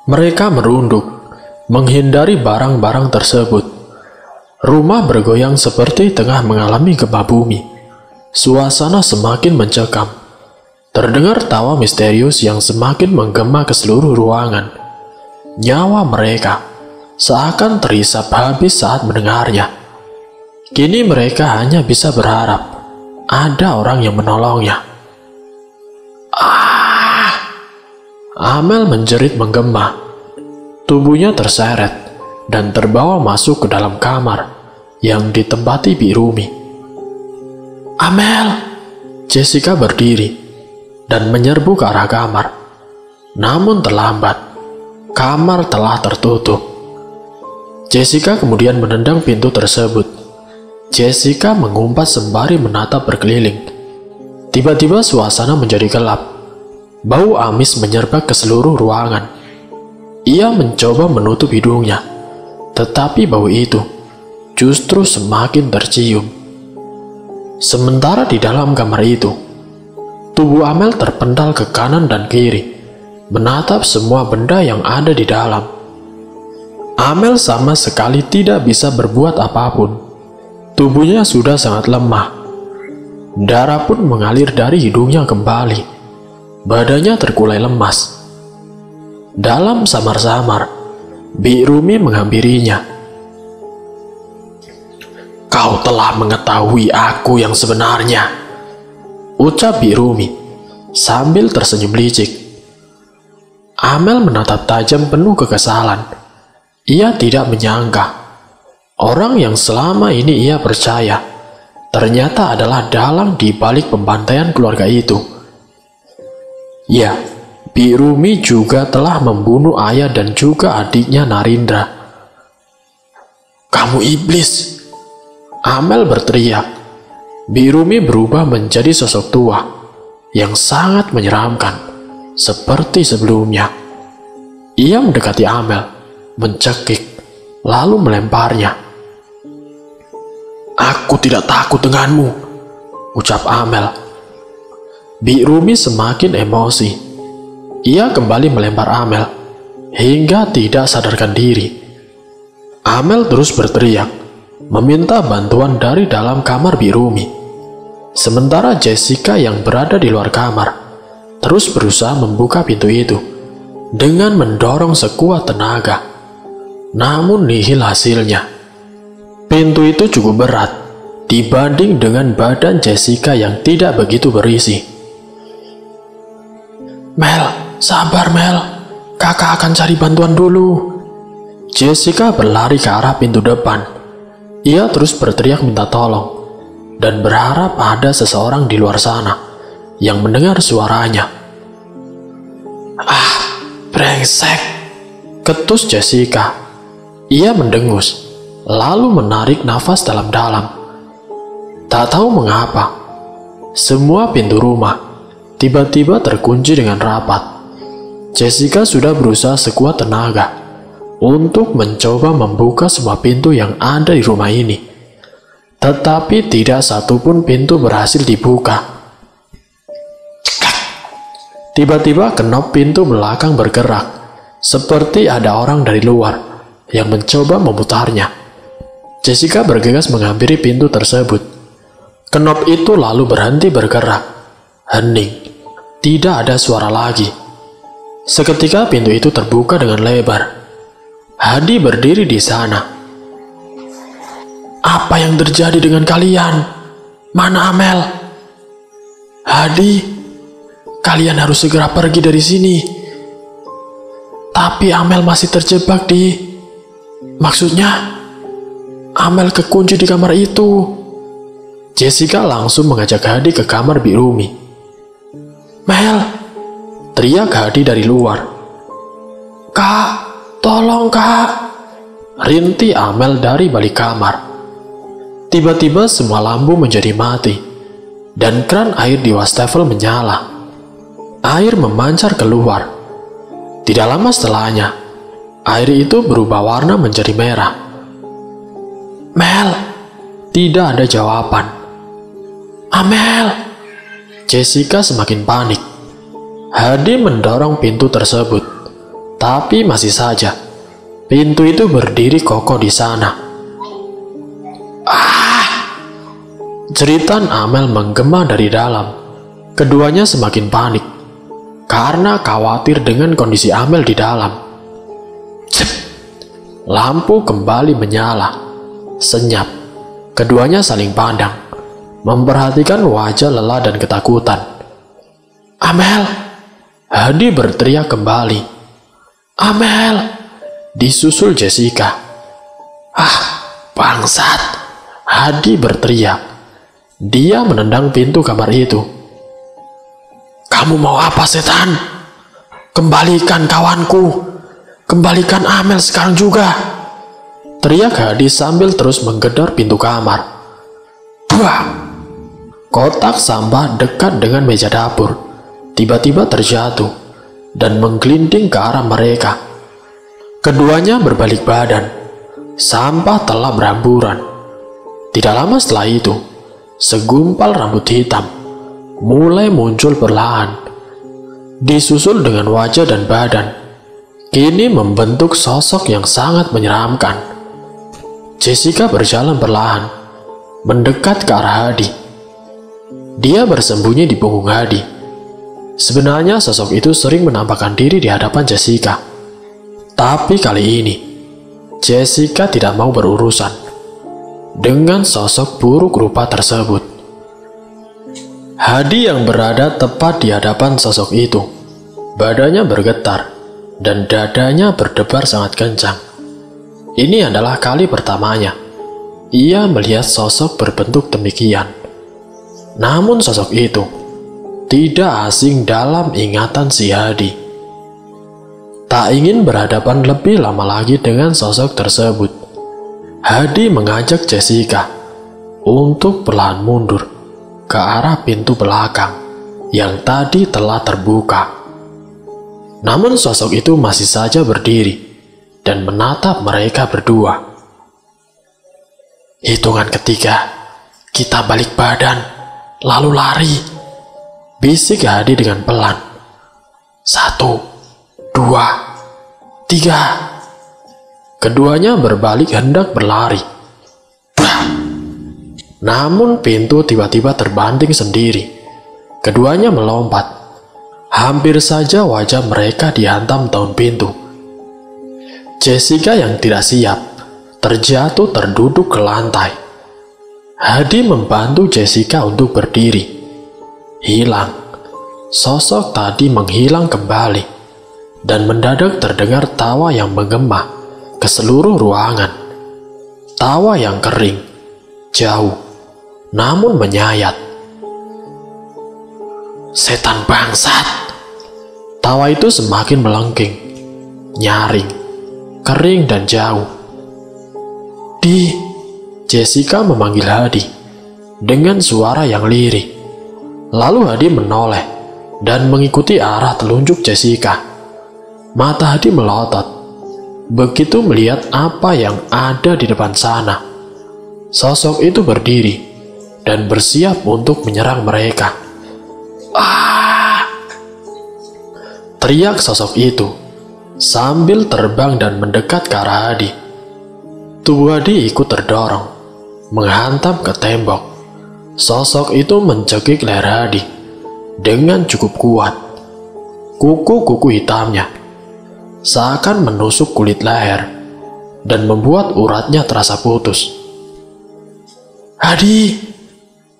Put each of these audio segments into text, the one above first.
Mereka merunduk, menghindari barang-barang tersebut. Rumah bergoyang seperti tengah mengalami gempa bumi. Suasana semakin mencekam. Terdengar tawa misterius yang semakin menggema ke seluruh ruangan. Nyawa mereka seakan terisap habis saat mendengarnya. Kini mereka hanya bisa berharap ada orang yang menolongnya. Amel menjerit menggema. Tubuhnya terseret dan terbawa masuk ke dalam kamar yang ditempati Bi Rumi. Amel! Jessica berdiri dan menyerbu ke arah kamar. Namun terlambat. Kamar telah tertutup. Jessica kemudian menendang pintu tersebut. Jessica mengumpat sembari menatap berkeliling. Tiba-tiba suasana menjadi gelap. Bau amis menyerbat ke seluruh ruangan. Ia mencoba menutup hidungnya, tetapi bau itu justru semakin tercium. Sementara di dalam kamar itu, tubuh Amel terpental ke kanan dan kiri, menatap semua benda yang ada di dalam. Amel sama sekali tidak bisa berbuat apapun. Tubuhnya sudah sangat lemah. Darah pun mengalir dari hidungnya kembali. Badannya terkulai lemas. Dalam samar-samar, Bi Rumi menghampirinya. Kau telah mengetahui aku yang sebenarnya, ucap Bi Rumi sambil tersenyum licik. Amel menatap tajam penuh kekesalan. Ia tidak menyangka orang yang selama ini ia percaya ternyata adalah dalang di balik pembantaian keluarga itu. Ya, Bi Rumi juga telah membunuh ayah dan juga adiknya Narindra. Kamu iblis! Amel berteriak. Bi Rumi berubah menjadi sosok tua yang sangat menyeramkan, seperti sebelumnya. Ia mendekati Amel, mencekik, lalu melemparnya. Aku tidak takut denganmu, ucap Amel. Bi Rumi semakin emosi. Ia kembali melempar Amel hingga tidak sadarkan diri. Amel terus berteriak, meminta bantuan dari dalam kamar Bi Rumi. Sementara Jessica yang berada di luar kamar terus berusaha membuka pintu itu dengan mendorong sekuat tenaga. Namun nihil hasilnya. Pintu itu cukup berat dibanding dengan badan Jessica yang tidak begitu berisi. Mel, sabar Mel. Kakak akan cari bantuan dulu. Jessica berlari ke arah pintu depan. Ia terus berteriak minta tolong dan berharap ada seseorang di luar sana yang mendengar suaranya. Brengsek, ketus Jessica. Ia mendengus, lalu menarik nafas dalam-dalam. Tak tahu mengapa, semua pintu rumah tiba-tiba terkunci dengan rapat. Jessica sudah berusaha sekuat tenaga untuk mencoba membuka semua pintu yang ada di rumah ini. Tetapi tidak satupun pintu berhasil dibuka. Tiba-tiba kenop pintu belakang bergerak, seperti ada orang dari luar yang mencoba memutarnya. Jessica bergegas menghampiri pintu tersebut. Kenop itu lalu berhenti bergerak. Hening. Tidak ada suara lagi. Seketika pintu itu terbuka dengan lebar. Hadi berdiri di sana. Apa yang terjadi dengan kalian? Mana Amel? Hadi, kalian harus segera pergi dari sini. Tapi Amel masih terjebak di... Maksudnya, Amel kekunci di kamar itu. Jessica langsung mengajak Hadi ke kamar Bi Rumi. Mel, teriak Hadi dari luar. Kak, tolong kak, rintih Amel dari balik kamar. Tiba-tiba semua lampu menjadi mati dan keran air di wastafel menyala. Air memancar keluar. Tidak lama setelahnya, air itu berubah warna menjadi merah. Mel, tidak ada jawaban. Amel, Jessica semakin panik. Hadi mendorong pintu tersebut. Tapi masih saja, pintu itu berdiri kokoh di sana. Jeritan Amel menggema dari dalam. Keduanya semakin panik karena khawatir dengan kondisi Amel di dalam. Cep! Lampu kembali menyala. Senyap. Keduanya saling pandang, memperhatikan wajah lelah dan ketakutan. Amel! Hadi berteriak kembali. Amel! Disusul Jessica. Bangsat! Hadi berteriak. Dia menendang pintu kamar itu. Kamu mau apa, setan? Kembalikan kawanku. Kembalikan Amel sekarang juga. Teriak Hadi sambil terus menggedor pintu kamar. Buah! Kotak sampah dekat dengan meja dapur tiba-tiba terjatuh dan menggelinding ke arah mereka. Keduanya berbalik badan. Sampah telah berhamburan. Tidak lama setelah itu, segumpal rambut hitam mulai muncul perlahan, disusul dengan wajah dan badan. Kini membentuk sosok yang sangat menyeramkan. Jessica berjalan perlahan, mendekat ke arah Hadi. Dia bersembunyi di punggung Hadi. Sebenarnya sosok itu sering menampakkan diri di hadapan Jessica. Tapi kali ini, Jessica tidak mau berurusan dengan sosok buruk rupa tersebut. Hadi yang berada tepat di hadapan sosok itu, badannya bergetar dan dadanya berdebar sangat kencang. Ini adalah kali pertamanya ia melihat sosok berbentuk demikian. Namun sosok itu tidak asing dalam ingatan si Hadi. Tak ingin berhadapan lebih lama lagi dengan sosok tersebut, Hadi mengajak Jessica untuk perlahan mundur ke arah pintu belakang yang tadi telah terbuka. Namun sosok itu masih saja berdiri dan menatap mereka berdua. Hitungan ketiga, kita balik badan, lalu lari, bisik Hadi dengan pelan. 1, 2, 3. Keduanya berbalik hendak berlari. Namun pintu tiba-tiba terbanting sendiri. Keduanya melompat. Hampir saja wajah mereka dihantam daun pintu. Jessica yang tidak siap terjatuh terduduk ke lantai. Hadi membantu Jessica untuk berdiri. Hilang. Sosok tadi menghilang kembali, dan mendadak terdengar tawa yang menggema ke seluruh ruangan. Tawa yang kering, jauh, namun menyayat. Setan bangsat! Tawa itu semakin melengking, nyaring, kering dan jauh. Jessica memanggil Hadi dengan suara yang lirih. Lalu Hadi menoleh dan mengikuti arah telunjuk Jessica. Mata Hadi melotot begitu melihat apa yang ada di depan sana. Sosok itu berdiri dan bersiap untuk menyerang mereka. Teriak sosok itu sambil terbang dan mendekat ke arah Hadi. Tubuh Hadi ikut terdorong, menghantam ke tembok. Sosok itu mencekik leher Hadi dengan cukup kuat. Kuku-kuku hitamnya seakan menusuk kulit leher dan membuat uratnya terasa putus. Hadi!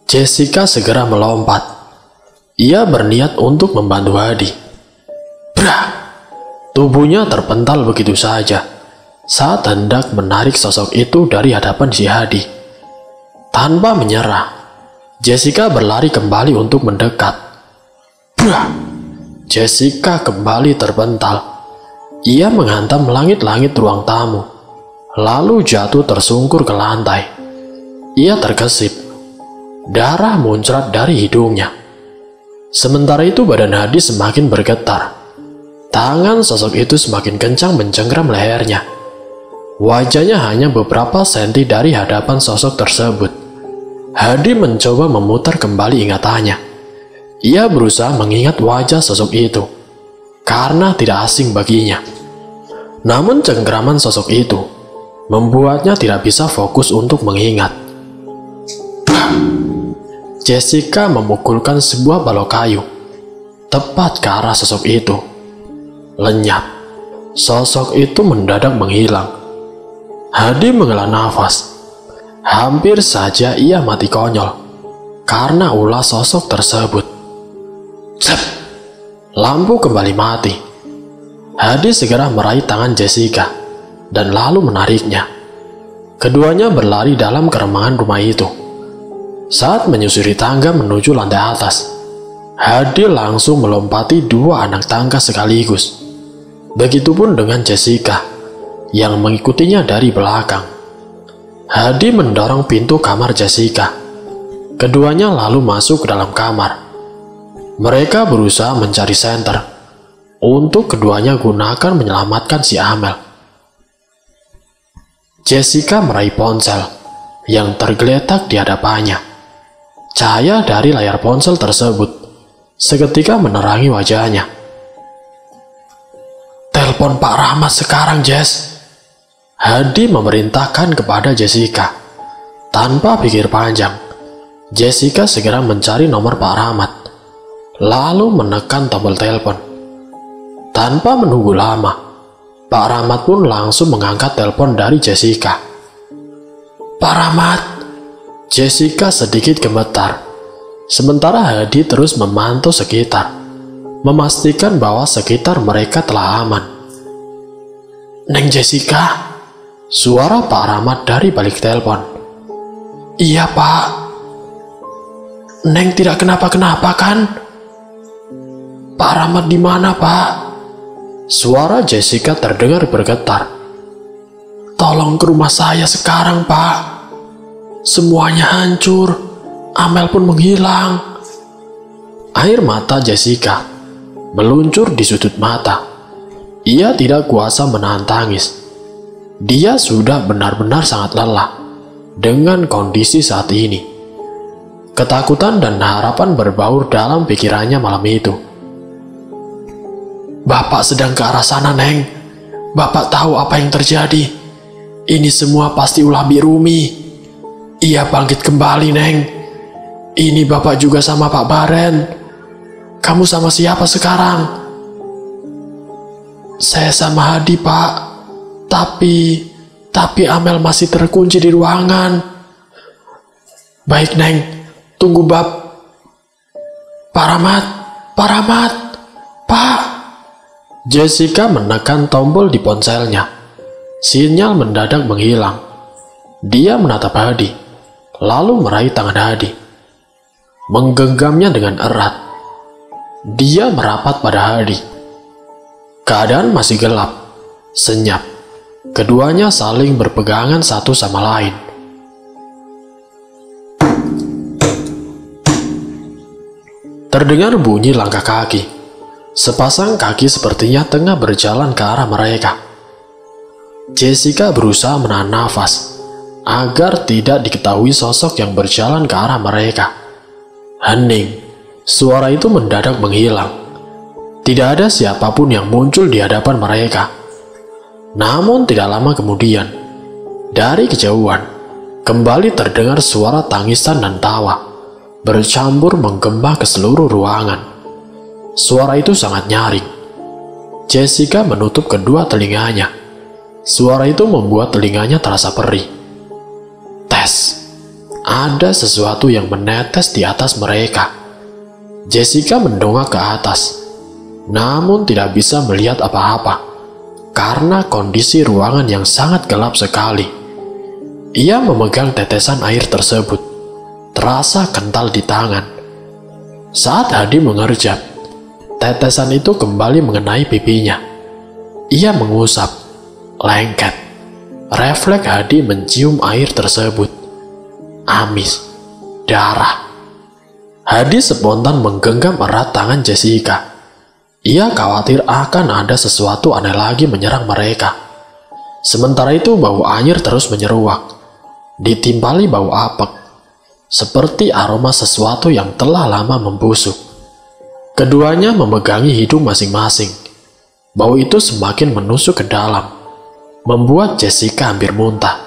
Jessica segera melompat. Ia berniat untuk membantu Hadi. Brak! Tubuhnya terpental begitu saja saat hendak menarik sosok itu dari hadapan si Hadi. Tanpa menyerah, Jessica berlari kembali untuk mendekat. Brak! Jessica kembali terpental. Ia menghantam langit-langit ruang tamu, lalu jatuh tersungkur ke lantai. Ia terkesip. Darah muncrat dari hidungnya. Sementara itu badan Hadi semakin bergetar. Tangan sosok itu semakin kencang mencengkram lehernya. Wajahnya hanya beberapa senti dari hadapan sosok tersebut. Hadi mencoba memutar kembali ingatannya. Ia berusaha mengingat wajah sosok itu, karena tidak asing baginya. Namun cengkeraman sosok itu membuatnya tidak bisa fokus untuk mengingat. Jessica memukulkan sebuah balok kayu tepat ke arah sosok itu. Lenyap, sosok itu mendadak menghilang. Hadi menghela nafas. Hampir saja ia mati konyol karena ulah sosok tersebut. Cep! Lampu kembali mati. Hadi segera meraih tangan Jessica dan lalu menariknya. Keduanya berlari dalam keremangan rumah itu. Saat menyusuri tangga menuju lantai atas, Hadi langsung melompati dua anak tangga sekaligus. Begitupun dengan Jessica yang mengikutinya dari belakang. Hadi mendorong pintu kamar Jessica. Keduanya lalu masuk ke dalam kamar. Mereka berusaha mencari senter untuk keduanya gunakan menyelamatkan si Amel. Jessica meraih ponsel yang tergeletak di hadapannya. Cahaya dari layar ponsel tersebut seketika menerangi wajahnya. "Telepon Pak Rahmat sekarang, Jess," Hadi memerintahkan kepada Jessica. Tanpa pikir panjang, Jessica segera mencari nomor Pak Rahmat, lalu menekan tombol telepon. Tanpa menunggu lama, Pak Rahmat pun langsung mengangkat telepon dari Jessica. "Pak Rahmat," Jessica sedikit gemetar, sementara Hadi terus memantau sekitar, memastikan bahwa sekitar mereka telah aman. "Neng Jessica," suara Pak Rahmat dari balik telepon. "Iya, Pak. Neng tidak kenapa-kenapa kan?" "Pak Rahmat di mana, Pak?" Suara Jessica terdengar bergetar. "Tolong ke rumah saya sekarang, Pak. Semuanya hancur. Amel pun menghilang." Air mata Jessica meluncur di sudut mata. Ia tidak kuasa menahan tangis. Dia sudah benar-benar sangat lelah dengan kondisi saat ini. Ketakutan dan harapan berbaur dalam pikirannya malam itu. "Bapak sedang ke arah sana, Neng. Bapak tahu apa yang terjadi. Ini semua pasti ulah Bi Rumi. Ia bangkit kembali, Neng. Ini Bapak juga sama Pak Baren. Kamu sama siapa sekarang?" "Saya sama Hadi, Pak. Tapi Amel masih terkunci di ruangan." "Baik, Neng. Tunggu, Bab. Pak Rahmat, Pak Rahmat, Pak." Jessica menekan tombol di ponselnya. Sinyal mendadak menghilang. Dia menatap Hadi, lalu meraih tangan Hadi, menggenggamnya dengan erat. Dia merapat pada Hadi. Keadaan masih gelap, senyap. Keduanya saling berpegangan satu sama lain. Terdengar bunyi langkah kaki. Sepasang kaki sepertinya tengah berjalan ke arah mereka. Jessica berusaha menahan nafas agar tidak diketahui sosok yang berjalan ke arah mereka. Hening, suara itu mendadak menghilang. Tidak ada siapapun yang muncul di hadapan mereka. Namun tidak lama kemudian, dari kejauhan, kembali terdengar suara tangisan dan tawa, bercampur menggema ke seluruh ruangan. Suara itu sangat nyaring. Jessica menutup kedua telinganya. Suara itu membuat telinganya terasa perih. Tes. Ada sesuatu yang menetes di atas mereka. Jessica mendongak ke atas, namun tidak bisa melihat apa-apa karena kondisi ruangan yang sangat gelap sekali. Ia memegang tetesan air tersebut, terasa kental di tangan. Saat Hadi mengerjap, tetesan itu kembali mengenai pipinya. Ia mengusap, lengket. Refleks Hadi mencium air tersebut. Amis, darah. Hadi spontan menggenggam erat tangan Jessica. Ia khawatir akan ada sesuatu aneh lagi menyerang mereka. Sementara itu bau anyir terus menyeruak, ditimpali bau apek, seperti aroma sesuatu yang telah lama membusuk. Keduanya memegangi hidung masing-masing. Bau itu semakin menusuk ke dalam, membuat Jessica hampir muntah.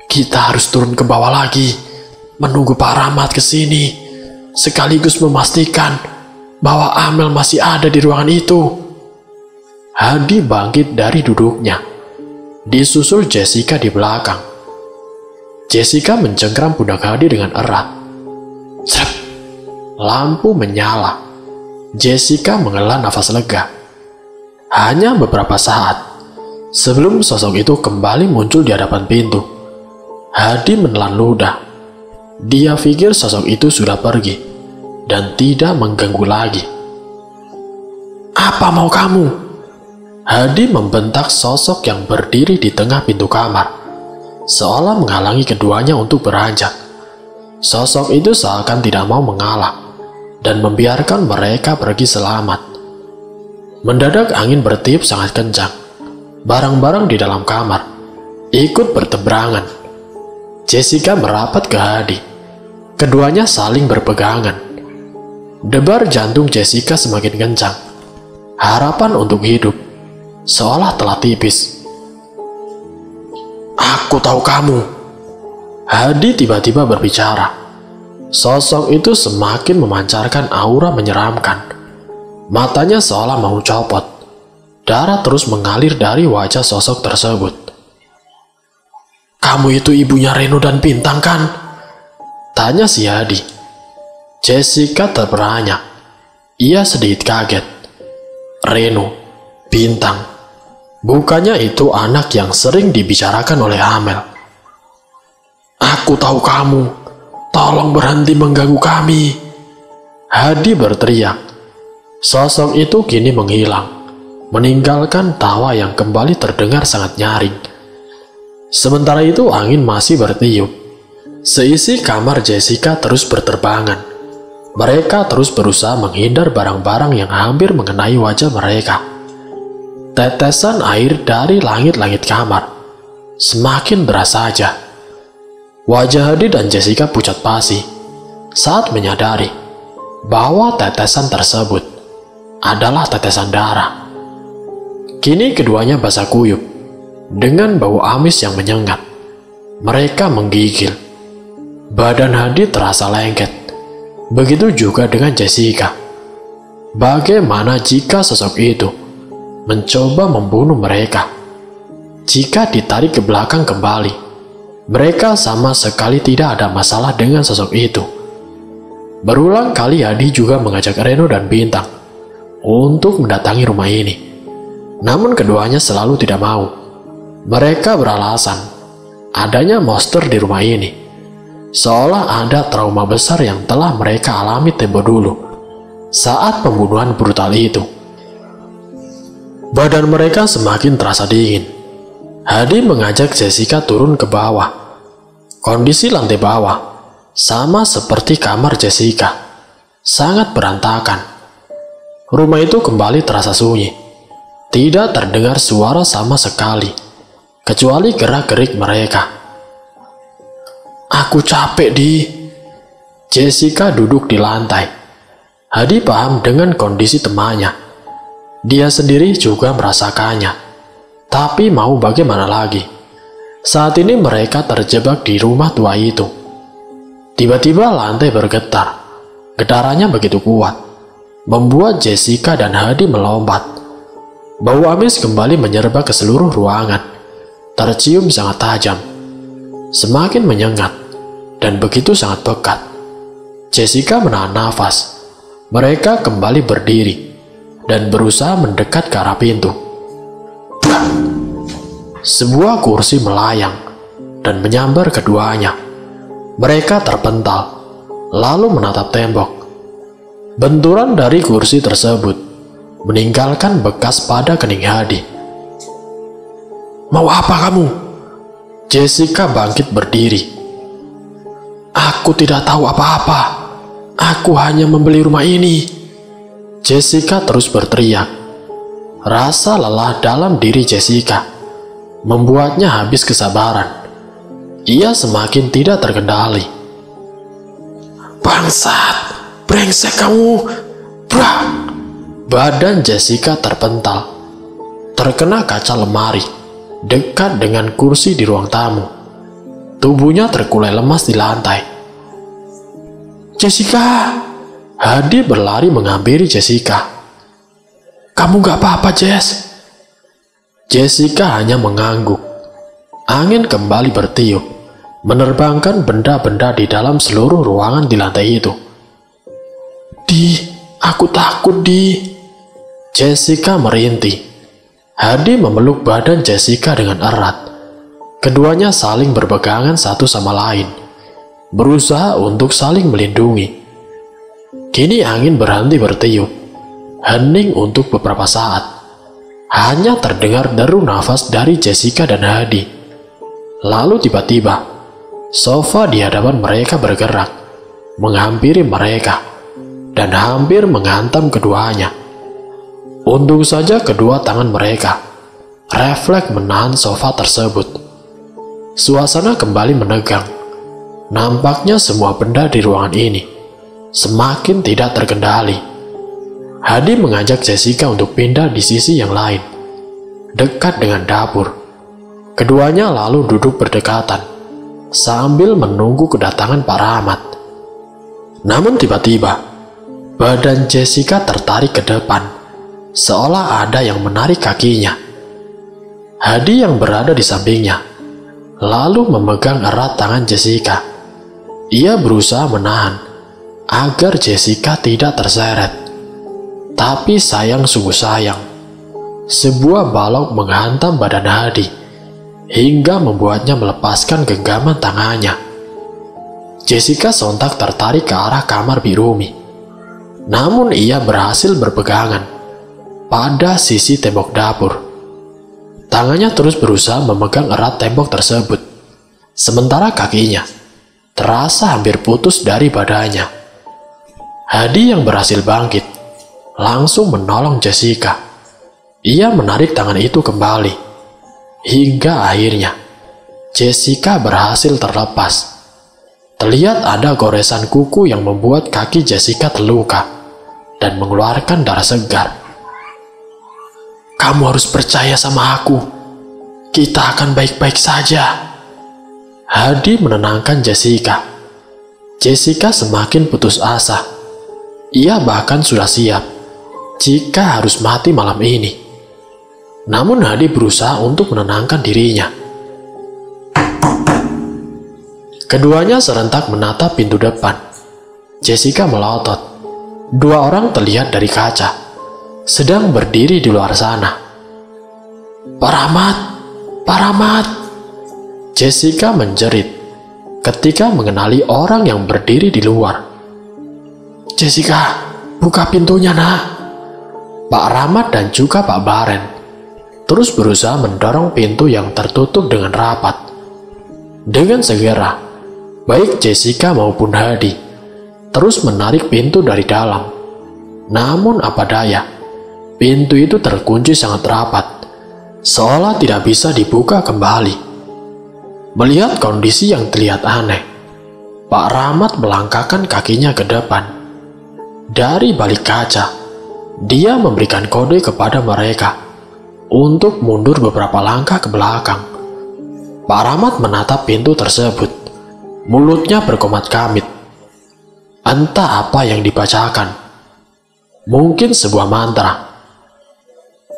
Kita harus turun ke bawah lagi, menunggu Pak Rahmat ke sini, sekaligus memastikan bahwa Amel masih ada di ruangan itu. Hadi bangkit dari duduknya, disusul Jessica di belakang. Jessica mencengkram pundak Hadi dengan erat. Srep, lampu menyala. Jessica menghela nafas lega. Hanya beberapa saat sebelum sosok itu kembali muncul di hadapan pintu, Hadi menelan ludah. Dia pikir sosok itu sudah pergi dan tidak mengganggu lagi. Apa mau kamu? Hadi membentak sosok yang berdiri di tengah pintu kamar, seolah menghalangi keduanya untuk beranjak. Sosok itu seakan tidak mau mengalah dan membiarkan mereka pergi selamat. Mendadak angin bertiup sangat kencang. Barang-barang di dalam kamar ikut berteberangan. Jessica merapat ke Hadi. Keduanya saling berpegangan. Debar jantung Jessica semakin kencang. Harapan untuk hidup seolah telah tipis. Aku tahu kamu. Hadi tiba-tiba berbicara. Sosok itu semakin memancarkan aura menyeramkan. Matanya seolah mau copot. Darah terus mengalir dari wajah sosok tersebut. Kamu itu ibunya Reno dan Bintang kan? Tanya si Hadi. Jessica terperanjat. Ia sedikit kaget. Reno, Bintang. Bukannya itu anak yang sering dibicarakan oleh Amel. Aku tahu kamu. Tolong berhenti mengganggu kami. Hadi berteriak. Sosok itu kini menghilang, meninggalkan tawa yang kembali terdengar sangat nyaring. Sementara itu angin masih bertiup. Seisi kamar Jessica terus berterbangan. Mereka terus berusaha menghindar barang-barang yang hampir mengenai wajah mereka. Tetesan air dari langit-langit kamar semakin deras saja. Wajah Hadi dan Jessica pucat pasi saat menyadari bahwa tetesan tersebut adalah tetesan darah. Kini keduanya basah kuyup dengan bau amis yang menyengat. Mereka menggigil. Badan Hadi terasa lengket. Begitu juga dengan Jessica. Bagaimana jika sosok itu mencoba membunuh mereka? Jika ditarik ke belakang kembali, mereka sama sekali tidak ada masalah dengan sosok itu. Berulang kali Hadi juga mengajak Reno dan Bintang untuk mendatangi rumah ini. Namun keduanya selalu tidak mau. Mereka beralasan adanya monster di rumah ini, seolah ada trauma besar yang telah mereka alami tempo dulu saat pembunuhan brutal itu. Badan mereka semakin terasa dingin. Hadi mengajak Jessica turun ke bawah. Kondisi lantai bawah sama seperti kamar Jessica, sangat berantakan. Rumah itu kembali terasa sunyi. Tidak terdengar suara sama sekali, kecuali gerak-gerik mereka. Aku capek, Di. Jessica duduk di lantai. Hadi paham dengan kondisi temannya. Dia sendiri juga merasakannya. Tapi mau bagaimana lagi? Saat ini mereka terjebak di rumah tua itu. Tiba-tiba lantai bergetar. Getarannya begitu kuat, membuat Jessica dan Hadi melompat. Bau amis kembali menyerba ke seluruh ruangan. Tercium sangat tajam, semakin menyengat, dan begitu sangat pekat. Jessica menahan nafas. Mereka kembali berdiri dan berusaha mendekat ke arah pintu. Sebuah kursi melayang dan menyambar keduanya. Mereka terpental, lalu menatap tembok. Benturan dari kursi tersebut meninggalkan bekas pada kening Hadi. Mau apa kamu? Jessica bangkit berdiri. Aku tidak tahu apa-apa. Aku hanya membeli rumah ini. Jessica terus berteriak. Rasa lelah dalam diri Jessica membuatnya habis kesabaran. Ia semakin tidak terkendali. Bangsat, brengsek kamu. Brak! Badan Jessica terpental, terkena kaca lemari, dekat dengan kursi di ruang tamu. Tubuhnya terkulai lemas di lantai. "Jessica!" Hadi berlari menghampiri Jessica. "Kamu gak apa-apa, Jess?" Jessica hanya mengangguk. Angin kembali bertiup, menerbangkan benda-benda di dalam seluruh ruangan di lantai itu. Aku takut, Di." Jessica merintih. Hadi memeluk badan Jessica dengan erat. Keduanya saling berpegangan satu sama lain, berusaha untuk saling melindungi. Kini angin berhenti bertiup, hening untuk beberapa saat. Hanya terdengar deru nafas dari Jessica dan Hadi. Lalu tiba-tiba, sofa di hadapan mereka bergerak, menghampiri mereka, dan hampir menghantam keduanya. Untung saja kedua tangan mereka refleks menahan sofa tersebut. Suasana kembali menegang. Nampaknya semua benda di ruangan ini semakin tidak terkendali. Hadi mengajak Jessica untuk pindah di sisi yang lain, dekat dengan dapur. Keduanya lalu duduk berdekatan, sambil menunggu kedatangan Pak Rahmat. Namun tiba-tiba, badan Jessica tertarik ke depan, seolah ada yang menarik kakinya. Hadi yang berada di sampingnya, lalu memegang erat tangan Jessica. Ia berusaha menahan agar Jessica tidak terseret. Tapi sayang sungguh sayang, sebuah balok menghantam badan Hadi hingga membuatnya melepaskan genggaman tangannya. Jessica sontak tertarik ke arah kamar Birumi. Namun ia berhasil berpegangan pada sisi tembok dapur. Tangannya terus berusaha memegang erat tembok tersebut, sementara kakinya terasa hampir putus dari badannya. Hadi yang berhasil bangkit langsung menolong Jessica. Ia menarik tangan itu kembali, hingga akhirnya Jessica berhasil terlepas. Terlihat ada goresan kuku yang membuat kaki Jessica terluka dan mengeluarkan darah segar. "Kamu harus percaya sama aku. Kita akan baik-baik saja." Hadi menenangkan Jessica. Jessica semakin putus asa. Ia bahkan sudah siap jika harus mati malam ini. Namun Hadi berusaha untuk menenangkan dirinya. Keduanya serentak menatap pintu depan. Jessica melotot. Dua orang terlihat dari kaca, sedang berdiri di luar sana. "Pak Rahmat! Pak Rahmat!" Jessica menjerit ketika mengenali orang yang berdiri di luar. "Jessica, buka pintunya, Nak." Pak Rahmat dan juga Pak Baren terus berusaha mendorong pintu yang tertutup dengan rapat. Dengan segera, baik Jessica maupun Hadi terus menarik pintu dari dalam. Namun apa daya, pintu itu terkunci sangat rapat, seolah tidak bisa dibuka kembali. Melihat kondisi yang terlihat aneh, Pak Rahmat melangkahkan kakinya ke depan. Dari balik kaca, dia memberikan kode kepada mereka untuk mundur beberapa langkah ke belakang. Pak Rahmat menatap pintu tersebut. Mulutnya berkomat kamit. Entah apa yang dibacakan. Mungkin sebuah mantra.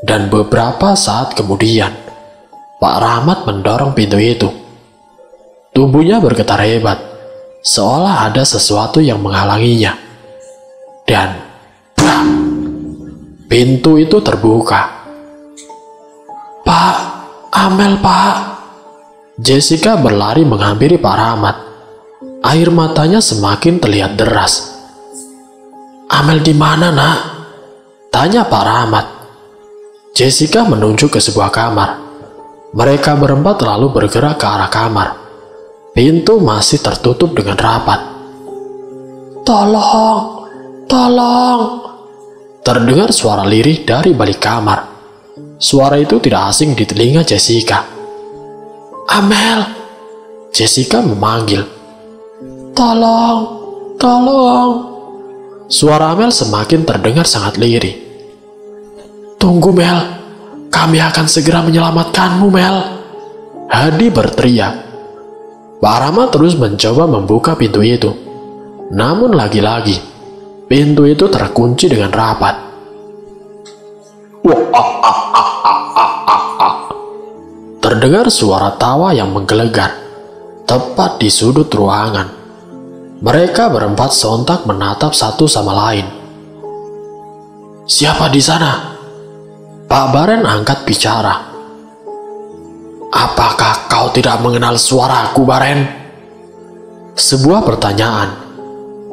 Dan beberapa saat kemudian, Pak Rahmat mendorong pintu itu. Tubuhnya bergetar hebat, seolah ada sesuatu yang menghalanginya. Dan pintu itu terbuka. "Pak, Amel, Pak!" Jessica berlari menghampiri Pak Rahmat. Air matanya semakin terlihat deras. "Amel di mana, Nak?" tanya Pak Rahmat. Jessica menunjuk ke sebuah kamar. Mereka berempat lalu bergerak ke arah kamar. Pintu masih tertutup dengan rapat. "Tolong! Tolong!" Terdengar suara lirih dari balik kamar. Suara itu tidak asing di telinga Jessica. "Amel!" Jessica memanggil. "Tolong! Tolong!" Suara Amel semakin terdengar sangat lirih. Tunggu Mel, kami akan segera menyelamatkanmu Mel. Hadi berteriak. Pak Rahmat terus mencoba membuka pintu itu. Namun lagi-lagi, pintu itu terkunci dengan rapat. Terdengar suara tawa yang menggelegar, tepat di sudut ruangan. Mereka berempat sontak menatap satu sama lain. Siapa di sana? Pak Baren angkat bicara. Apakah kau tidak mengenal suaraku, Baren? Sebuah pertanyaan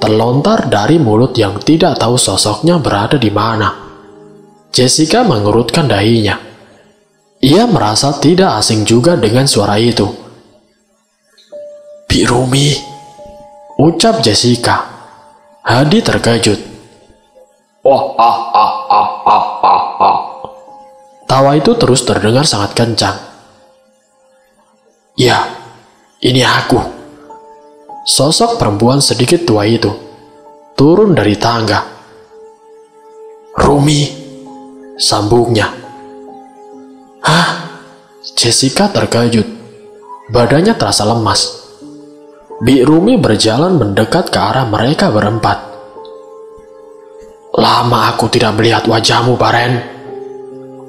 terlontar dari mulut yang tidak tahu sosoknya berada di mana. Jessica mengerutkan dahinya. Ia merasa tidak asing juga dengan suara itu. Bi Rumi, ucap Jessica. Hadi terkejut. Tawa itu terus terdengar sangat kencang. Ya, ini aku. Sosok perempuan sedikit tua itu turun dari tangga. Rumi, sambungnya. Hah? Jessica terkejut. Badannya terasa lemas. Bi Rumi berjalan mendekat ke arah mereka berempat. Lama aku tidak melihat wajahmu, Baren.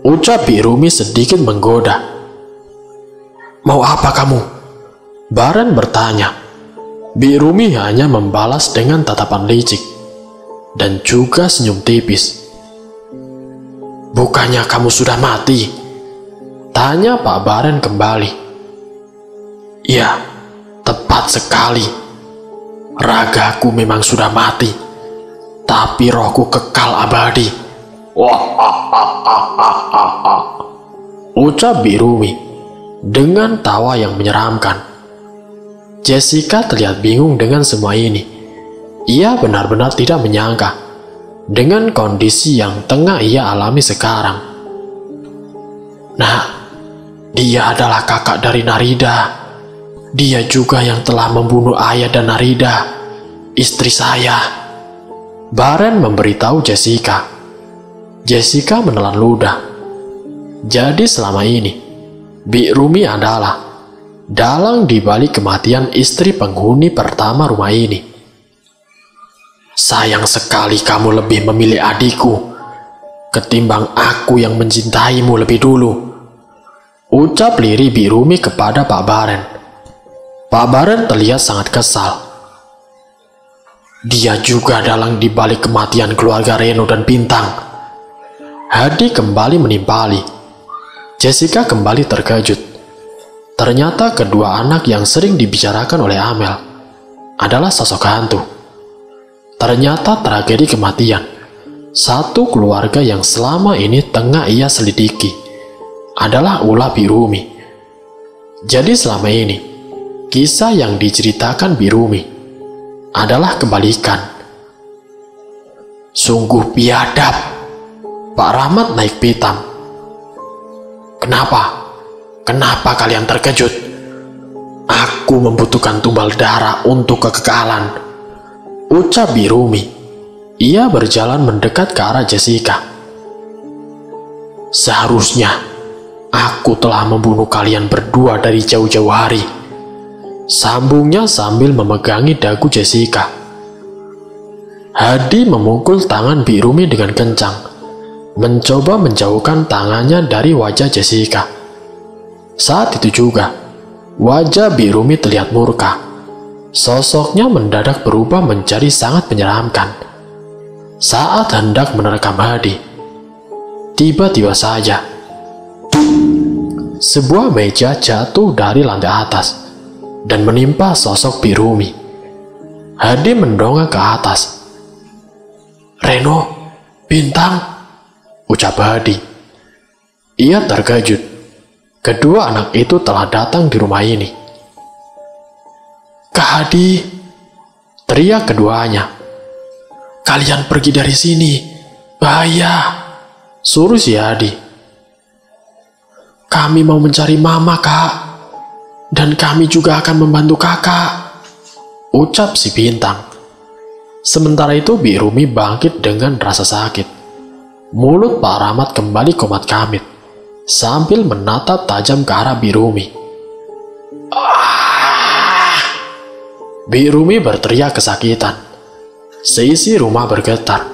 Ucap Bi Rumi sedikit menggoda. Mau apa kamu? Baren bertanya. Bi Rumi hanya membalas dengan tatapan licik dan juga senyum tipis. Bukannya kamu sudah mati? Tanya Pak Baren kembali. Ya, tepat sekali. Ragaku memang sudah mati, tapi rohku kekal abadi. Ucap Bi Rumi dengan tawa yang menyeramkan. Jessica terlihat bingung dengan semua ini. Ia benar-benar tidak menyangka dengan kondisi yang tengah ia alami sekarang. Nah, dia adalah kakak dari Narida. Dia juga yang telah membunuh ayah dan Narida, istri saya. Baren memberitahu Jessica. Jessica menelan ludah. Jadi selama ini, Bi Rumi adalah dalang di balik kematian istri penghuni pertama rumah ini. Sayang sekali kamu lebih memilih adikku ketimbang aku yang mencintaimu lebih dulu. Ucap lirih Bi Rumi kepada Pak Baren. Pak Baren terlihat sangat kesal. Dia juga dalang di balik kematian keluarga Reno dan Bintang. Hadi kembali menimpali. Jessica kembali terkejut. Ternyata kedua anak yang sering dibicarakan oleh Amel adalah sosok hantu. Ternyata tragedi kematian satu keluarga yang selama ini tengah ia selidiki adalah ulah Bi Rumi. Jadi selama ini, kisah yang diceritakan Bi Rumi adalah kebalikan. Sungguh biadab. Pak Rahmat naik pitam. Kenapa? Kenapa kalian terkejut? Aku membutuhkan tumbal darah untuk kekekalan. Ucap Bi Rumi. Ia berjalan mendekat ke arah Jessica. Seharusnya aku telah membunuh kalian berdua dari jauh-jauh hari. Sambungnya sambil memegangi dagu Jessica. Hadi memukul tangan Bi Rumi dengan kencang, mencoba menjauhkan tangannya dari wajah Jessica. Saat itu juga, wajah Bi Rumi terlihat murka. Sosoknya mendadak berubah menjadi sangat menyeramkan. Saat hendak menerkam Hadi, tiba-tiba saja, sebuah meja jatuh dari lantai atas dan menimpa sosok Bi Rumi. Hadi mendongak ke atas. Reno, Bintang, ucap Hadi. Ia terkejut. Kedua anak itu telah datang di rumah ini. Kak Hadi, teriak keduanya. Kalian pergi dari sini, bahaya, suruh si Hadi. Kami mau mencari mama, Kak, dan kami juga akan membantu kakak, ucap si Bintang. Sementara itu Bi Rumi bangkit dengan rasa sakit. Mulut Pak Rahmat kembali komat-kamit sambil menatap tajam ke arah Birumi. Birumi berteriak kesakitan. Seisi rumah bergetar.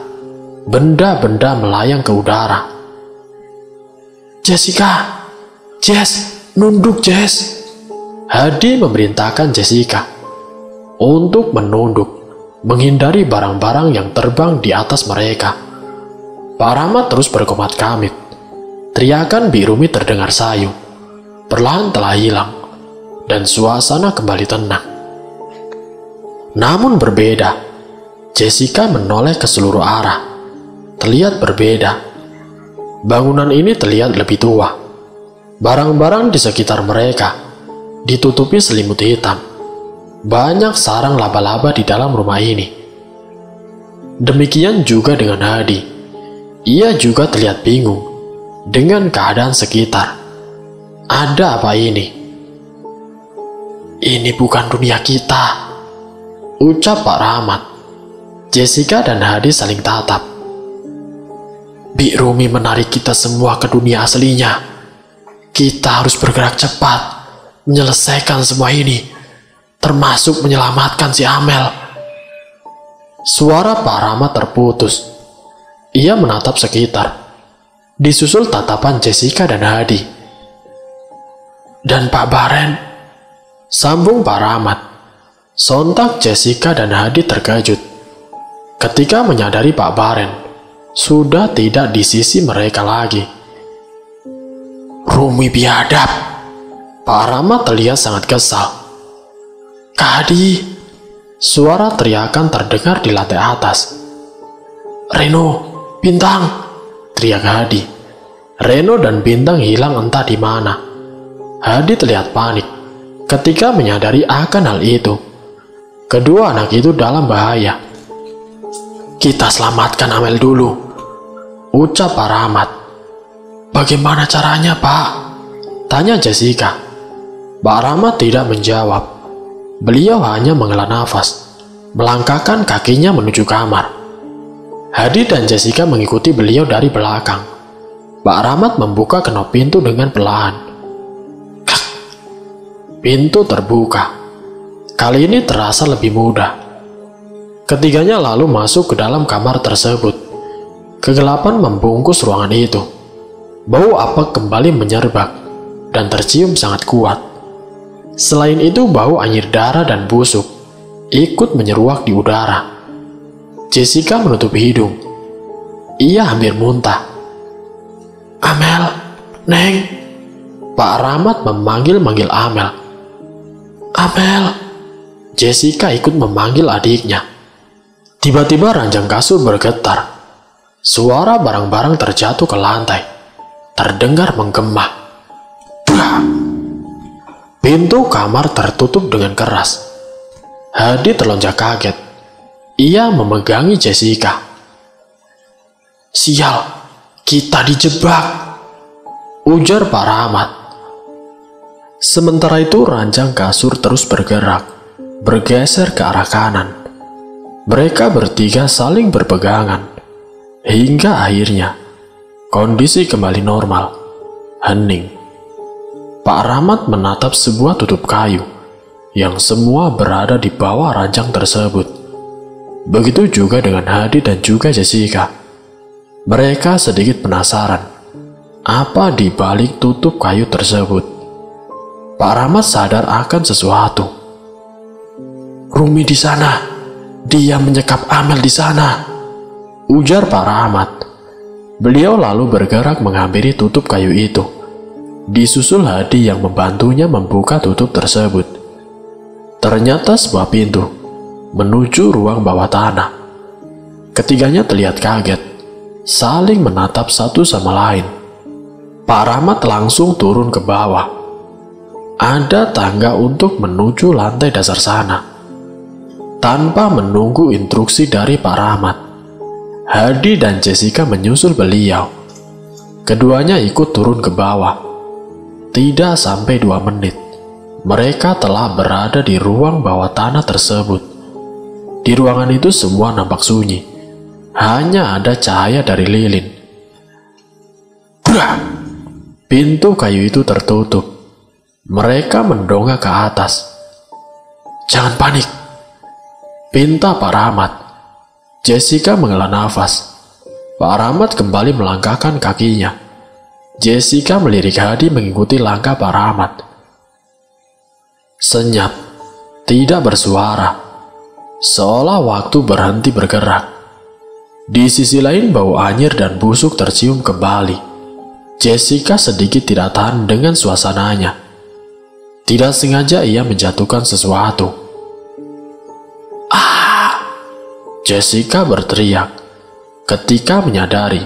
Benda-benda melayang ke udara. Jessica, Jess, nunduk Jess. Hadi memerintahkan Jessica untuk menunduk, menghindari barang-barang yang terbang di atas mereka. Pak Rahmat terus berkomat-kamit. Teriakan Birumi terdengar sayu. Perlahan telah hilang, dan suasana kembali tenang. Namun berbeda. Jessica menoleh ke seluruh arah. Terlihat berbeda. Bangunan ini terlihat lebih tua. Barang-barang di sekitar mereka ditutupi selimut hitam. Banyak sarang laba-laba di dalam rumah ini. Demikian juga dengan Hadi. Ia juga terlihat bingung dengan keadaan sekitar. Ada apa ini? Ini bukan dunia kita, ucap Pak Rahmat. Jessica dan Hadi saling tatap. Birumi menarik kita semua ke dunia aslinya. Kita harus bergerak cepat, menyelesaikan semua ini, termasuk menyelamatkan si Amel. Suara Pak Rahmat terputus. Ia menatap sekitar, disusul tatapan Jessica dan Hadi. Dan Pak Baren, sambung Pak Rahmat. Sontak Jessica dan Hadi terkejut ketika menyadari Pak Baren sudah tidak di sisi mereka lagi. Rumi biadab. Pak Rahmat terlihat sangat kesal. Hadi, suara teriakan terdengar di lantai atas. Reno, Bintang, teriak Hadi. Reno dan Bintang hilang entah di mana. Hadi terlihat panik ketika menyadari akan hal itu. Kedua anak itu dalam bahaya. Kita selamatkan Amel dulu, ucap Pak Rahmat. Bagaimana caranya, Pak? Tanya Jessica. Pak Rahmat tidak menjawab. Beliau hanya menghela nafas, melangkahkan kakinya menuju kamar. Hadi dan Jessica mengikuti beliau dari belakang. Pak Rahmat membuka kenop pintu dengan perlahan. Pintu terbuka. Kali ini terasa lebih mudah. Ketiganya lalu masuk ke dalam kamar tersebut. Kegelapan membungkus ruangan itu. Bau apek kembali menyerbak dan tercium sangat kuat. Selain itu, bau anyir darah dan busuk ikut menyeruak di udara. Jessica menutup hidung. Ia hampir muntah. Amel, Neng. Pak Rahmat memanggil-manggil Amel. Amel. Jessica ikut memanggil adiknya. Tiba-tiba ranjang kasur bergetar. Suara barang-barang terjatuh ke lantai. Terdengar menggema. Bah! Pintu kamar tertutup dengan keras. Hadi terlonjak kaget. Ia memegangi Jessica. Sial, kita dijebak, ujar Pak Rahmat. Sementara itu ranjang kasur terus bergerak, bergeser ke arah kanan. Mereka bertiga saling berpegangan, hingga akhirnya kondisi kembali normal, hening. Pak Rahmat menatap sebuah tutup kayu, yang semua berada di bawah ranjang tersebut. Begitu juga dengan Hadi dan juga Jessica. Mereka sedikit penasaran, apa di balik tutup kayu tersebut. Pak Rahmat sadar akan sesuatu. Rumi di sana, dia menyekap Amel di sana, ujar Pak Rahmat. Beliau lalu bergerak menghampiri tutup kayu itu. Disusul Hadi yang membantunya membuka tutup tersebut. Ternyata sebuah pintu menuju ruang bawah tanah. Ketiganya terlihat kaget, saling menatap satu sama lain. Pak Rahmat langsung turun ke bawah. Ada tangga untuk menuju lantai dasar sana. Tanpa menunggu instruksi dari Pak Rahmat, Hadi dan Jessica menyusul beliau. Keduanya ikut turun ke bawah. Tidak sampai 2 menit, mereka telah berada di ruang bawah tanah tersebut. Di ruangan itu semua nampak sunyi. Hanya ada cahaya dari lilin Segera! Pintu kayu itu tertutup. Mereka mendongak ke atas. Jangan panik, pinta Pak Rahmat. Jessica menghela nafas. Pak Rahmat kembali melangkahkan kakinya. Jessica melirik Hadi mengikuti langkah Pak Rahmat. Senyap, tidak bersuara, seolah waktu berhenti bergerak. Di sisi lain bau anyir dan busuk tercium kembali. Jessica sedikit tidak tahan dengan suasananya. Tidak sengaja ia menjatuhkan sesuatu. Ah! Jessica berteriak ketika menyadari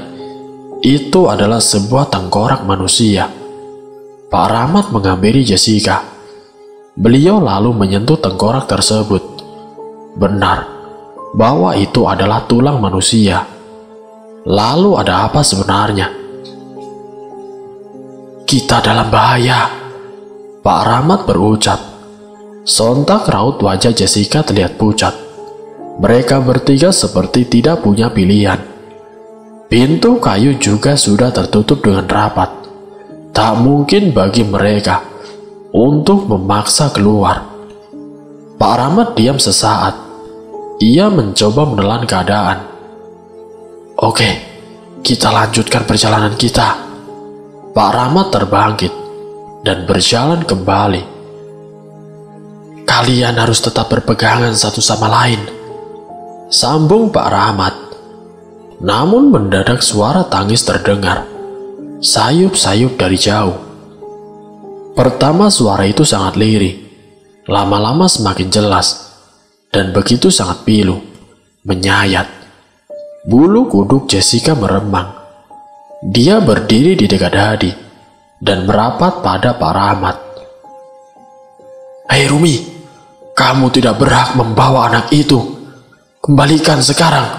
itu adalah sebuah tengkorak manusia. Pak Rahmat menghampiri Jessica. Beliau lalu menyentuh tengkorak tersebut. Benar bahwa itu adalah tulang manusia. Lalu ada apa sebenarnya? Kita dalam bahaya, Pak Rahmat berucap. Sontak raut wajah Jessica terlihat pucat. Mereka bertiga seperti tidak punya pilihan. Pintu kayu juga sudah tertutup dengan rapat. Tak mungkin bagi mereka untuk memaksa keluar. Pak Rahmat diam sesaat. Ia mencoba menelan keadaan. Oke, kita lanjutkan perjalanan kita. Pak Rahmat terbangkit dan berjalan kembali. Kalian harus tetap berpegangan satu sama lain, sambung Pak Rahmat. Namun mendadak suara tangis terdengar, sayup-sayup dari jauh. Pertama suara itu sangat lirih, lama-lama semakin jelas, dan begitu sangat pilu, menyayat. Bulu kuduk Jessica meremang. Dia berdiri di dekat Hadi dan merapat pada Pak Rahmat. Hei Rumi, kamu tidak berhak membawa anak itu. Kembalikan sekarang.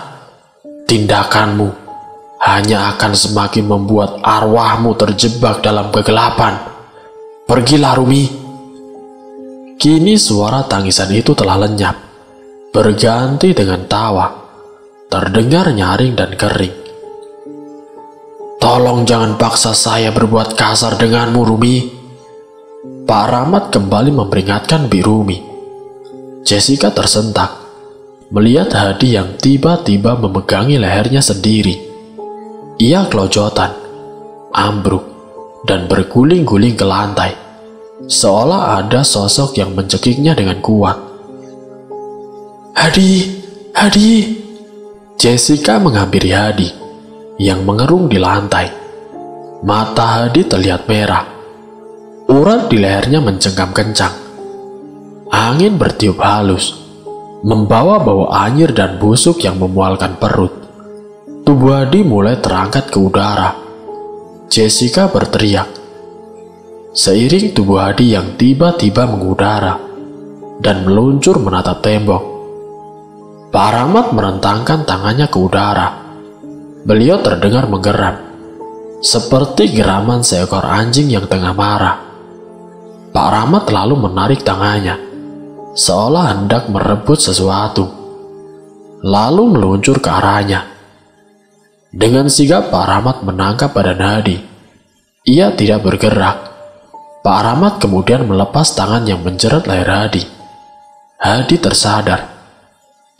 Tindakanmu hanya akan semakin membuat arwahmu terjebak dalam kegelapan. Pergilah Rumi. Kini suara tangisan itu telah lenyap, berganti dengan tawa, terdengar nyaring dan kering. Tolong jangan paksa saya berbuat kasar denganmu, Rumi. Pak Rahmat kembali memperingatkan Bi Rumi. Jessica tersentak melihat Hadi yang tiba-tiba memegangi lehernya sendiri. Ia kelojotan, ambruk, dan berguling-guling ke lantai, seolah ada sosok yang mencekiknya dengan kuat. Hadi, Hadi! Jessica menghampiri Hadi yang mengerung di lantai. Mata Hadi terlihat merah. Urat di lehernya mencengkam kencang. Angin bertiup halus, membawa bau anyir dan busuk yang memualkan perut. Tubuh Hadi mulai terangkat ke udara. Jessica berteriak. Seiring tubuh Hadi yang tiba-tiba mengudara dan meluncur menatap tembok, Pak Rahmat merentangkan tangannya ke udara. Beliau terdengar menggeram, seperti geraman seekor anjing yang tengah marah. Pak Rahmat lalu menarik tangannya, seolah hendak merebut sesuatu, lalu meluncur ke arahnya. Dengan sigap Pak Rahmat menangkap badan Hadi. Ia tidak bergerak. Pak Rahmat kemudian melepas tangan yang menjerat leher Hadi. Hadi tersadar.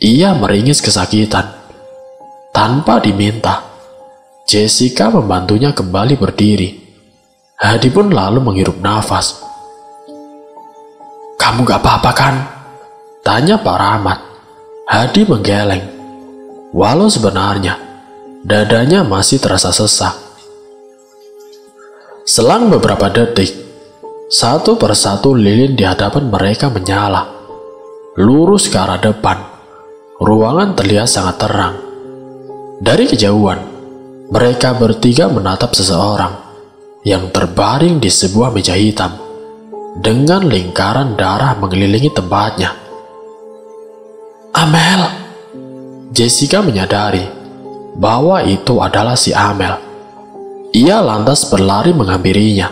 Ia meringis kesakitan. Tanpa diminta, Jessica membantunya kembali berdiri. Hadi pun lalu menghirup nafas. Kamu gak apa-apa kan? Tanya Pak Rahmat. Hadi menggeleng. Walau sebenarnya dadanya masih terasa sesak. Selang beberapa detik, satu persatu lilin di hadapan mereka menyala. Lurus ke arah depan, ruangan terlihat sangat terang. Dari kejauhan, mereka bertiga menatap seseorang yang terbaring di sebuah meja hitam dengan lingkaran darah mengelilingi tempatnya. Amel! Jessica menyadari bahwa itu adalah si Amel. Ia lantas berlari menghampirinya.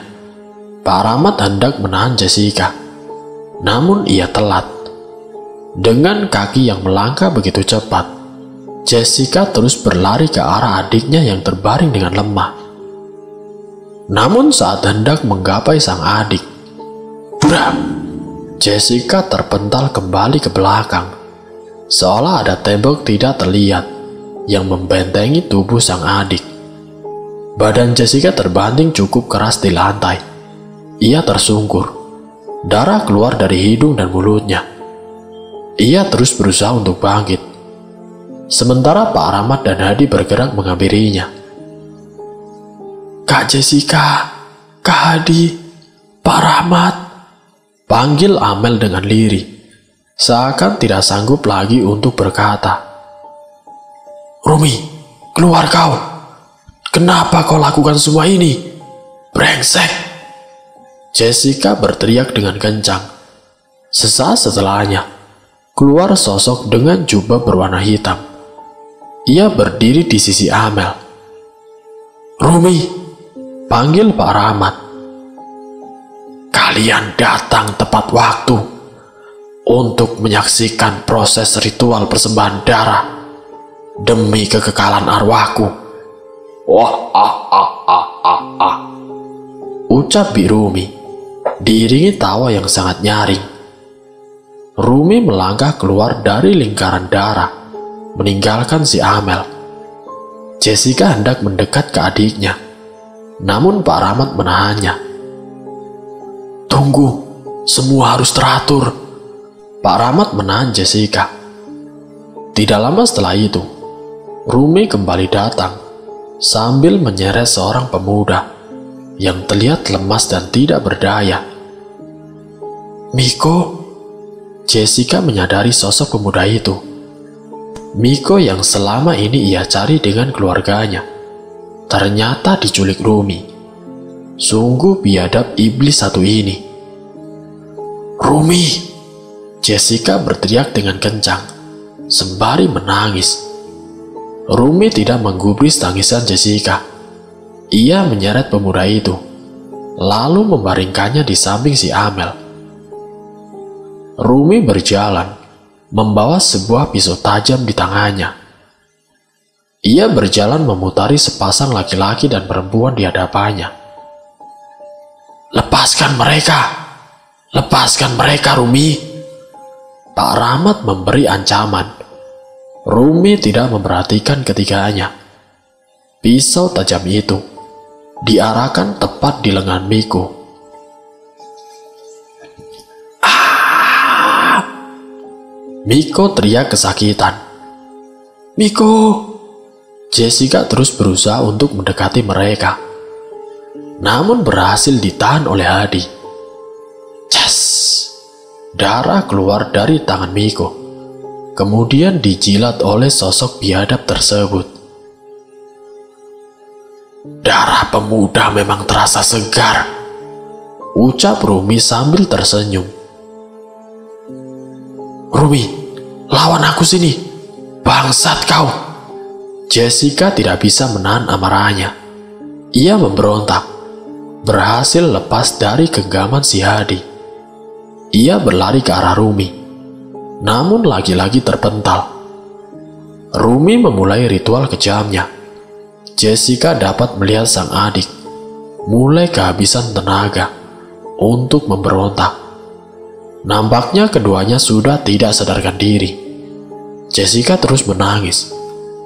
Pak Rahmat hendak menahan Jessica, namun ia telat. Dengan kaki yang melangkah begitu cepat, Jessica terus berlari ke arah adiknya yang terbaring dengan lemah. Namun saat hendak menggapai sang adik, bram, Jessica terpental kembali ke belakang, seolah ada tembok tidak terlihat yang membentengi tubuh sang adik. Badan Jessica terbanting cukup keras di lantai. Ia tersungkur, darah keluar dari hidung dan mulutnya. Ia terus berusaha untuk bangkit, sementara Pak Rahmat dan Hadi bergerak menghampirinya. "Kak Jessica, Kak Hadi, Pak Rahmat," panggil Amel dengan lirih, seakan tidak sanggup lagi untuk berkata. "Rumi, keluar kau. Kenapa kau lakukan semua ini? Brengsek!" Jessica berteriak dengan kencang. Sesaat setelahnya, keluar sosok dengan jubah berwarna hitam. Ia berdiri di sisi Amel. "Rumi," panggil Pak Rahmat. "Kalian datang tepat waktu untuk menyaksikan proses ritual persembahan darah demi kekekalan arwahku." Ucap Bi Rumi, diiringi tawa yang sangat nyaring. Rumi melangkah keluar dari lingkaran darah, meninggalkan si Amel. Jessica hendak mendekat ke adiknya, namun Pak Rahmat menahannya. "Tunggu, semua harus teratur." Pak Rahmat menahan Jessica. Tidak lama setelah itu, Rumi kembali datang sambil menyeret seorang pemuda yang terlihat lemas dan tidak berdaya. "Miko," Jessica menyadari sosok pemuda itu. Miko yang selama ini ia cari dengan keluarganya, ternyata diculik Rumi. Sungguh biadab iblis satu ini. "Rumi!" Jessica berteriak dengan kencang, sembari menangis. Rumi tidak menggubris tangisan Jessica. Ia menyeret pemuda itu, lalu membaringkannya di samping si Amel. Rumi berjalan, membawa sebuah pisau tajam di tangannya. Ia berjalan memutari sepasang laki-laki dan perempuan di hadapannya. "Lepaskan mereka! Lepaskan mereka, Rumi!" Pak Rahmat memberi ancaman. Rumi tidak memperhatikan ketiganya. Pisau tajam itu diarahkan tepat di lengan Miko. Miko teriak kesakitan. "Miko!" Jessica terus berusaha untuk mendekati mereka, namun berhasil ditahan oleh Hadi. Cas! Darah keluar dari tangan Miko, kemudian dijilat oleh sosok biadab tersebut. "Darah pemuda memang terasa segar," ucap Rumi sambil tersenyum. "Rumi, lawan aku sini, bangsat kau!" Jessica tidak bisa menahan amarahnya. Ia memberontak, berhasil lepas dari genggaman si Hadi. Ia berlari ke arah Rumi, namun lagi-lagi terpental. Rumi memulai ritual kejamnya. Jessica dapat melihat sang adik mulai kehabisan tenaga untuk memberontak. Nampaknya keduanya sudah tidak sadarkan diri. Jessica terus menangis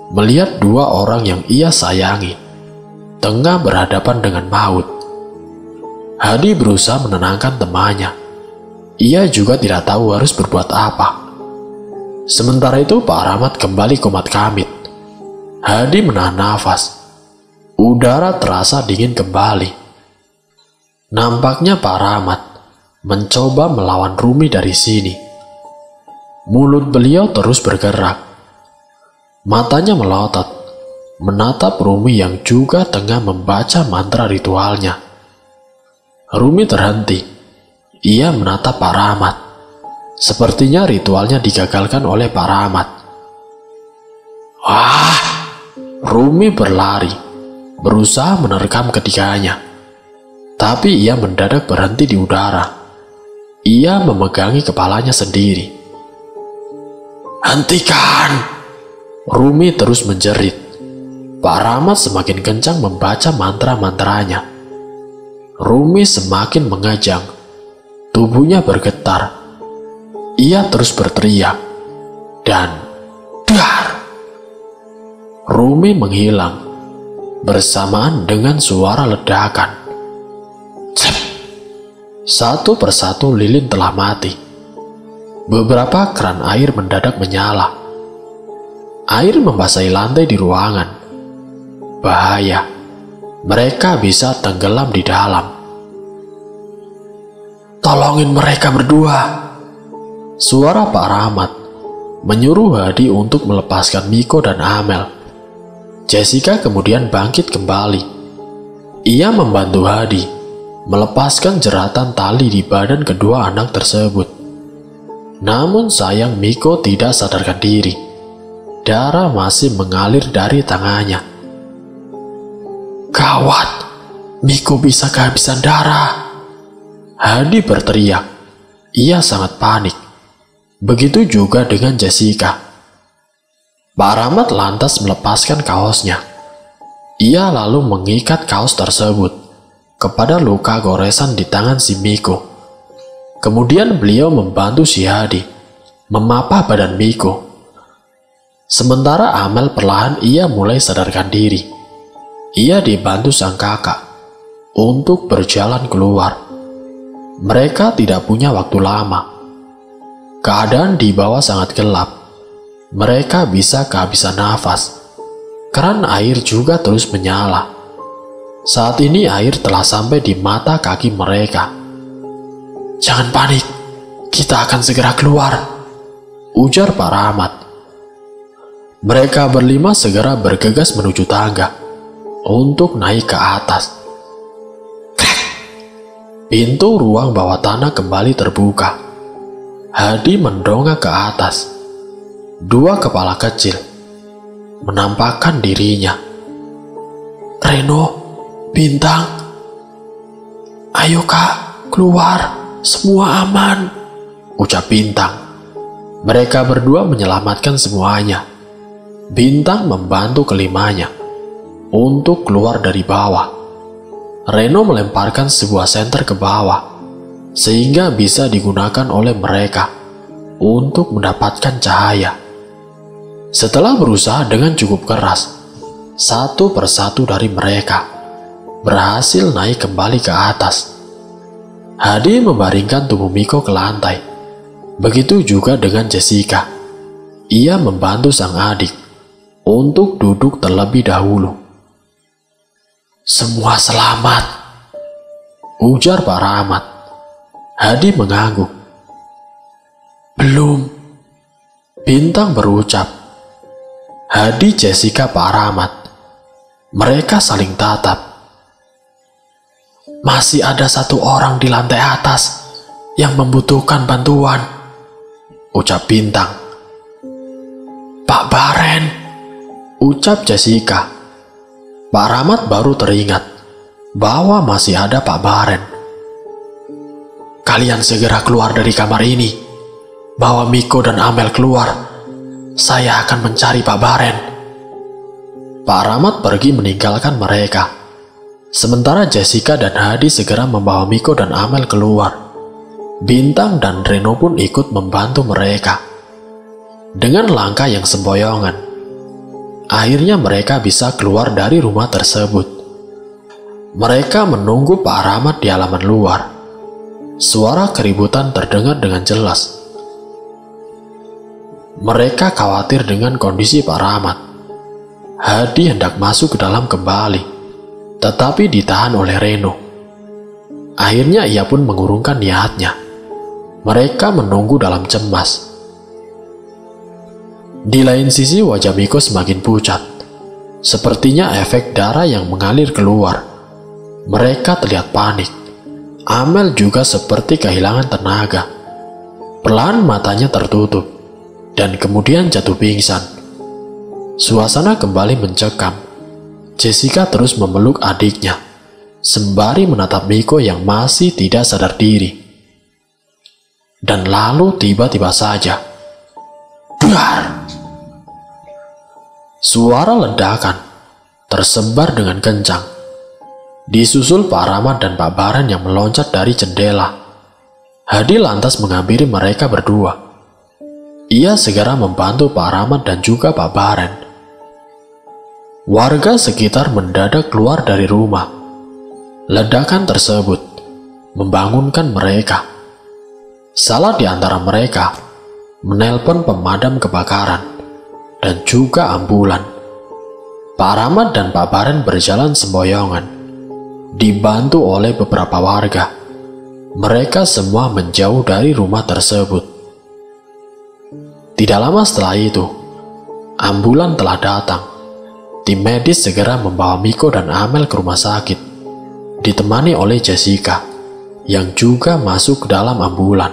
melihat dua orang yang ia sayangi tengah berhadapan dengan maut. Hadi berusaha menenangkan temannya. Ia juga tidak tahu harus berbuat apa. Sementara itu Pak Rahmat kembali komat kamit. Hadi menahan nafas. Udara terasa dingin kembali. Nampaknya Pak Rahmat mencoba melawan Rumi dari sini. Mulut beliau terus bergerak. Matanya melotot, menatap Rumi yang juga tengah membaca mantra ritualnya. Rumi terhenti. Ia menatap Pak Rahmat. Sepertinya ritualnya digagalkan oleh Pak Rahmat. Wah! Rumi berlari, berusaha menerkam ketiganya. Tapi ia mendadak berhenti di udara. Ia memegangi kepalanya sendiri. "Hentikan!" Rumi terus menjerit. Pak Rahmat semakin kencang membaca mantra-mantranya. Rumi semakin mengejang. Tubuhnya bergetar. Ia terus berteriak. Dan dar! Rumi menghilang bersamaan dengan suara ledakan. Cep! Satu persatu lilin telah mati. Beberapa keran air mendadak menyala. Air membasahi lantai di ruangan. Bahaya. Mereka bisa tenggelam di dalam. Tolongin mereka berdua. Suara Pak Rahmat menyuruh Hadi untuk melepaskan Miko dan Amel. Jessica kemudian bangkit kembali. Ia membantu Hadi melepaskan jeratan tali di badan kedua anak tersebut. Namun sayang Miko tidak sadarkan diri. Darah masih mengalir dari tangannya. Gawat, Miko bisa kehabisan darah. Hadi berteriak. Ia sangat panik. Begitu juga dengan Jessica. Pak Rahmat lantas melepaskan kaosnya. Ia lalu mengikat kaos tersebut kepada luka goresan di tangan si Miko. Kemudian beliau membantu si Hadi memapah badan Miko. Sementara Amel perlahan ia mulai sadarkan diri. Ia dibantu sang kakak untuk berjalan keluar. Mereka tidak punya waktu lama. Keadaan di bawah sangat gelap. Mereka bisa kehabisan nafas. Keran air juga terus menyala. Saat ini air telah sampai di mata kaki mereka. Jangan panik, kita akan segera keluar, ujar Pak Rahmat. Mereka berlima segera bergegas menuju tangga untuk naik ke atas. Krek! Pintu ruang bawah tanah kembali terbuka. Hadi mendongak ke atas. Dua kepala kecil menampakkan dirinya. Reno, Bintang, ayo kak, keluar, semua aman, ucap Bintang. Mereka berdua menyelamatkan semuanya. Bintang membantu kelimanya untuk keluar dari bawah. Reno melemparkan sebuah senter ke bawah sehingga bisa digunakan oleh mereka untuk mendapatkan cahaya. Setelah berusaha dengan cukup keras, satu persatu dari mereka berhasil naik kembali ke atas. Hadi membaringkan tubuh Miko ke lantai. Begitu juga dengan Jessica. Ia membantu sang adik untuk duduk terlebih dahulu. Semua selamat, ujar Pak Rahmat. Hadi mengangguk. Belum, Bintang berucap. Hadi, Jessica, Pak Rahmat. Mereka saling tatap. Masih ada satu orang di lantai atas yang membutuhkan bantuan, ucap Bintang. Pak Baren, ucap Jessica. Pak Rahmat baru teringat bahwa masih ada Pak Baren. Kalian segera keluar dari kamar ini. Bawa Miko dan Amel keluar. Saya akan mencari Pak Baren. Pak Rahmat pergi meninggalkan mereka. Sementara Jessica dan Hadi segera membawa Miko dan Amel keluar. Bintang dan Reno pun ikut membantu mereka. Dengan langkah yang sempoyongan, akhirnya mereka bisa keluar dari rumah tersebut. Mereka menunggu Pak Rahmat di halaman luar. Suara keributan terdengar dengan jelas. Mereka khawatir dengan kondisi Pak Rahmat. Hadi hendak masuk ke dalam kembali, tetapi ditahan oleh Reno. Akhirnya ia pun mengurungkan niatnya. Mereka menunggu dalam cemas. Di lain sisi wajah Miko semakin pucat. Sepertinya efek darah yang mengalir keluar. Mereka terlihat panik. Amel juga seperti kehilangan tenaga. Perlahan matanya tertutup dan kemudian jatuh pingsan. Suasana kembali mencekam. Jessica terus memeluk adiknya sembari menatap Miko yang masih tidak sadar diri. Dan lalu tiba-tiba saja, dar! Suara ledakan tersebar dengan kencang. Disusul Pak Rahmat dan Pak Baren yang meloncat dari jendela. Hadi lantas menghampiri mereka berdua. Ia segera membantu Pak Rahmat dan juga Pak Baren. Warga sekitar mendadak keluar dari rumah. Ledakan tersebut membangunkan mereka. Salah di antara mereka menelpon pemadam kebakaran dan juga ambulan. Pak Rahmat dan Pak Baren berjalan semboyongan, dibantu oleh beberapa warga. Mereka semua menjauh dari rumah tersebut. Tidak lama setelah itu, ambulan telah datang. Tim medis segera membawa Miko dan Amel ke rumah sakit, ditemani oleh Jessica, yang juga masuk ke dalam ambulan.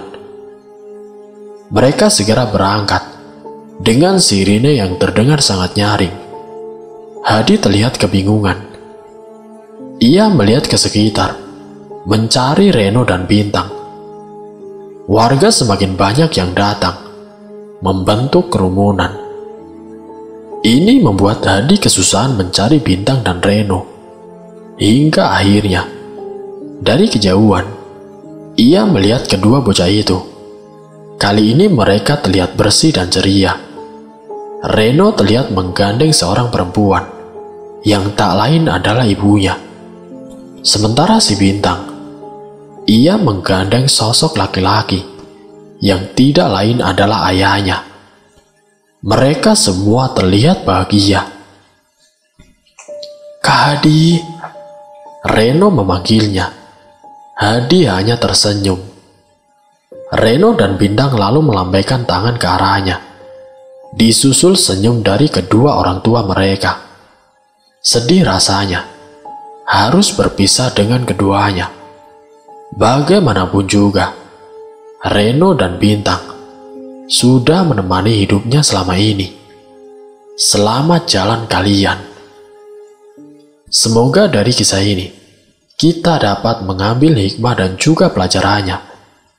Mereka segera berangkat, dengan sirine yang terdengar sangat nyaring. Hadi terlihat kebingungan. Ia melihat ke sekitar, mencari Reno dan Bintang. Warga semakin banyak yang datang, membentuk kerumunan. Ini membuat Hadi kesusahan mencari Bintang dan Reno. Hingga akhirnya, dari kejauhan, ia melihat kedua bocah itu. Kali ini mereka terlihat bersih dan ceria. Reno terlihat menggandeng seorang perempuan, yang tak lain adalah ibunya. Sementara si Bintang, ia menggandeng sosok laki-laki, yang tidak lain adalah ayahnya. Mereka semua terlihat bahagia. "Kak Hadi," Reno memanggilnya. Hadi hanya tersenyum. Reno dan Bintang lalu melambaikan tangan ke arahnya, disusul senyum dari kedua orang tua mereka. Sedih rasanya harus berpisah dengan keduanya. Bagaimanapun juga, Reno dan Bintang sudah menemani hidupnya selama ini. Selamat jalan kalian. Semoga dari kisah ini kita dapat mengambil hikmah dan juga pelajarannya.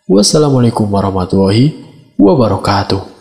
Wassalamualaikum warahmatullahi wabarakatuh.